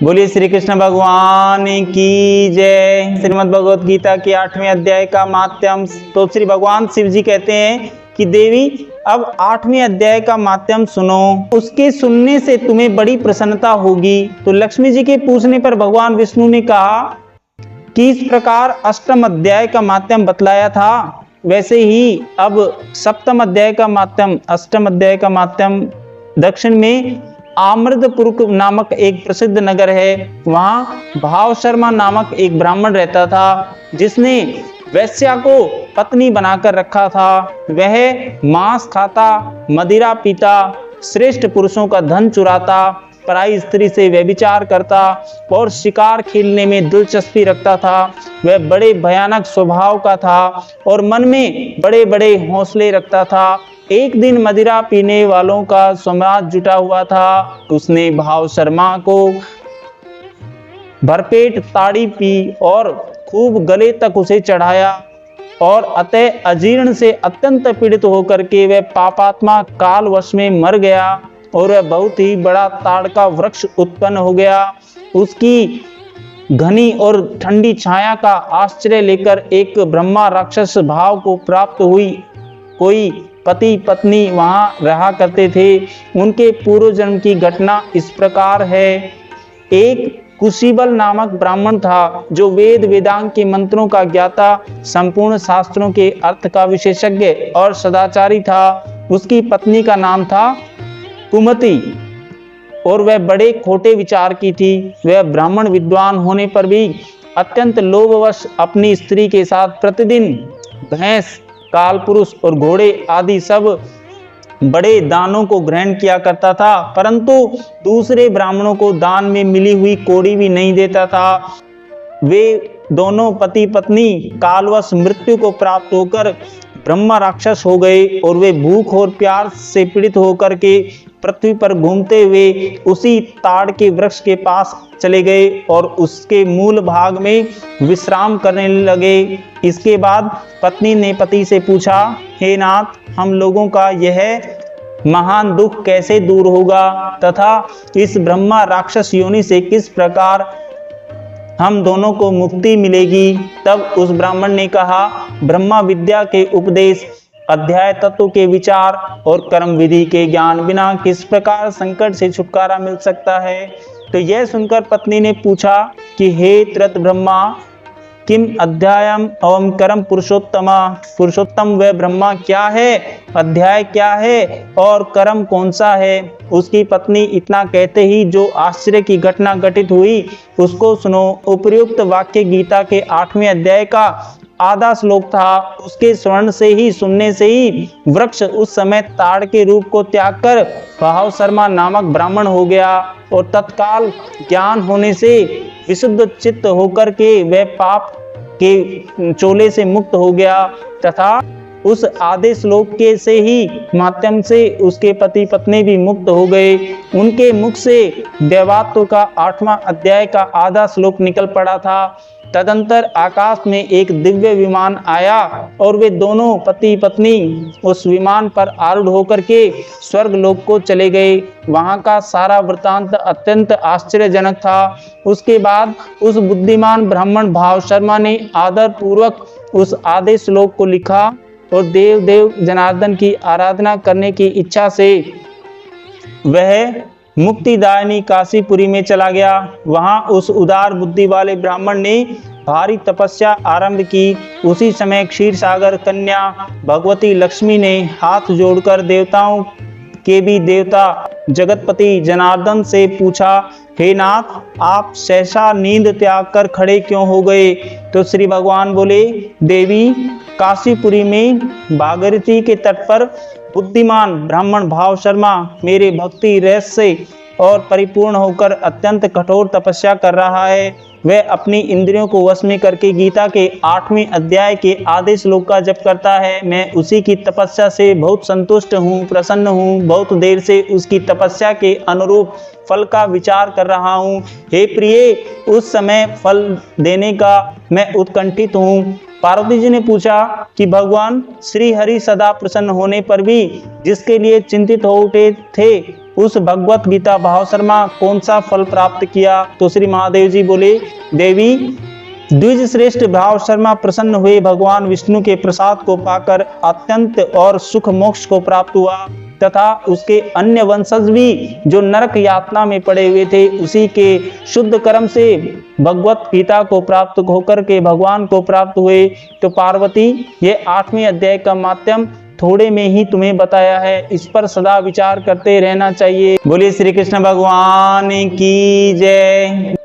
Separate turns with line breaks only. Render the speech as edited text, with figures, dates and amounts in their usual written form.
बोलिए श्री कृष्ण भगवान की जय। श्रीमद् भगवत गीता के 8वें अध्याय का माध्यम। तो श्री भगवान शिव जी कहते हैं कि देवी अब 8वें अध्याय का माध्यम सुनो, उसके सुनने से तुम्हें बड़ी प्रसन्नता होगी। तो लक्ष्मी जी के पूछने पर भगवान विष्णु ने कहा कि इस प्रकार 8वें अध्याय का माध्यम बतलाया था, वैसे ही अब 7वें अध्याय का माध्यम, 8वें अध्याय का माध्यम दक्षिण में आमृतपुर नामक एक प्रसिद्ध नगर है। वहां भाव शर्मा नामक एक ब्राह्मण रहता था, जिसने वैश्या को पत्नी बनाकर रखा था। वह मांस खाता, मदिरा पीता, श्रेष्ठ पुरुषों का धन चुराता, पराई स्त्री से व्यभिचार करता और शिकार खेलने में दिलचस्पी रखता था। वह बड़े भयानक स्वभाव का था और मन में बड़े बड़े हौसले रखता था। एक दिन मदिरा पीने वालों का समाज जुटा हुआ था। उसने भाव शर्मा को भरपेट ताड़ी पी और खूब गले तक उसे चढ़ाया और अतः अजीर्ण से अत्यंत पीड़ित होकर के वह पापात्मा कालवश में मर गया और वह बहुत ही बड़ा ताड़ का वृक्ष उत्पन्न हो गया। उसकी घनी और ठंडी छाया का आश्रय लेकर एक ब्रह्मा राक्षस भाव को प्राप्त हुई कोई पति पत्नी वहां रहा करते थे। उनके पूर्व जन्म की घटना इस प्रकार है। एक कुशीबल नामक ब्राह्मण था, जो वेद वेदांग के मंत्रों का ज्ञाता, संपूर्ण शास्त्रों के अर्थ का विशेषज्ञ और सदाचारी था। उसकी पत्नी का नाम था कुमति और वह बड़े खोटे विचार की थी। वह ब्राह्मण विद्वान होने पर भी अत्यंत लोभवश अपनी स्त्री के साथ प्रतिदिन भैंस, कालपुरुष और घोड़े आदि सब बड़े दानों को ग्रहण किया करता था, परंतु दूसरे ब्राह्मणों को दान में मिली हुई कौड़ी भी नहीं देता था। वे दोनों पति पत्नी कालवश मृत्यु को प्राप्त होकर ब्रह्मा राक्षस हो गए और वे भूख और प्यास से पीड़ित होकर के पृथ्वी पर घूमते हुए उसी ताड़ के वृक्ष के पास चले गए और उसके मूल भाग में विश्राम करने लगे। इसके बाद पत्नी ने पति से पूछा, हे नाथ, हम लोगों का यह महान दुख कैसे दूर होगा तथा इस ब्रह्मा राक्षस योनि से किस प्रकार हम दोनों को मुक्ति मिलेगी? तब उस ब्राह्मण ने कहा, ब्रह्मा विद्या के उपदेश, अध्याय तत्व के विचार और कर्म विधि के ज्ञान बिना किस प्रकार संकट से छुटकारा मिल सकता है? तो यह सुनकर पत्नी ने पूछा कि हे त्रत ब्रह्मा, किम अध्यायम एवं कर्म पुरुषोत्तम वह ब्रह्मा क्या है, अध्याय क्या है और कर्म कौन सा है? उसकी पत्नी इतना कहते ही जो आश्चर्य की घटना घटित हुई उसको सुनो। उपर्युक्त वाक्य गीता के 8वें अध्याय का आधा श्लोक था। उसके स्वर्ण से ही सुनने से ही वृक्ष उस समय ताड़ के रूप को त्याग कर भाव शर्मा नामक ब्राह्मण हो गया और तत्काल ज्ञान होने से विशुद्ध चित्त होकर के वह पाप के चोले से मुक्त हो गया तथा उस आधे श्लोक के से ही माध्यम से उसके पति पत्नी भी मुक्त हो गए। उनके मुख से देवात्व का 8वां अध्याय का आधा श्लोक निकल पड़ा था। तदंतर आकाश में एक दिव्य विमान आया और वे दोनों पति पत्नी उस विमान पर आरूढ़ होकर के स्वर्ग लोक को चले गए। वहां का सारा वृतांत अत्यंत आश्चर्यजनक था। उसके बाद उस बुद्धिमान ब्राह्मण भाव शर्मा ने आदर पूर्वक उस आधे श्लोक को लिखा और देव जनार्दन की आराधना करने की इच्छा से वह मुक्तिदायिनी काशीपुरी में चला गया। वहां उस उदार बुद्धि वाले ब्राह्मण ने भारी तपस्या आरंभ की। उसी समय क्षीर सागर कन्या भगवती लक्ष्मी ने हाथ जोड़कर देवताओं के भी देवता जगतपति जनार्दन से पूछा, हे नाथ, आप सहसा नींद त्याग कर खड़े क्यों हो गए? तो श्री भगवान बोले, देवी, काशीपुरी में भागीरथी के तट पर बुद्धिमान ब्राह्मण भाव शर्मा मेरे भक्ति रहस्य से और परिपूर्ण होकर अत्यंत कठोर तपस्या कर रहा है। वह अपनी इंद्रियों को वश में करके गीता के 8वें अध्याय के आधे श्लोक का जप करता है। मैं उसी की तपस्या से बहुत संतुष्ट हूँ, प्रसन्न हूँ। बहुत देर से उसकी तपस्या के अनुरूप फल का विचार कर रहा हूँ। हे प्रिय, उस समय फल देने का मैं उत्कंठित हूँ। पार्वती जी ने पूछा कि भगवान श्री हरि सदा प्रसन्न होने पर भी जिसके लिए चिंतित हो उठे थे उस भगवत गीता भाव शर्मा कौन सा फल प्राप्त किया? तो श्री महादेव जी बोले, देवी द्विज श्रेष्ठ भाव शर्मा प्रसन्न हुए, भगवान विष्णु के प्रसाद को पाकर अत्यंत और सुख मोक्ष को प्राप्त हुआ तथा उसके अन्य वंशज भी जो नरक यातना में पड़े हुए थे, उसी के शुद्ध कर्म से भगवत गीता को प्राप्त होकर के भगवान को प्राप्त हुए। तो पार्वती, ये 8वें अध्याय का माध्यम थोड़े में ही तुम्हें बताया है, इस पर सदा विचार करते रहना चाहिए। बोलिए श्री कृष्ण भगवान की जय।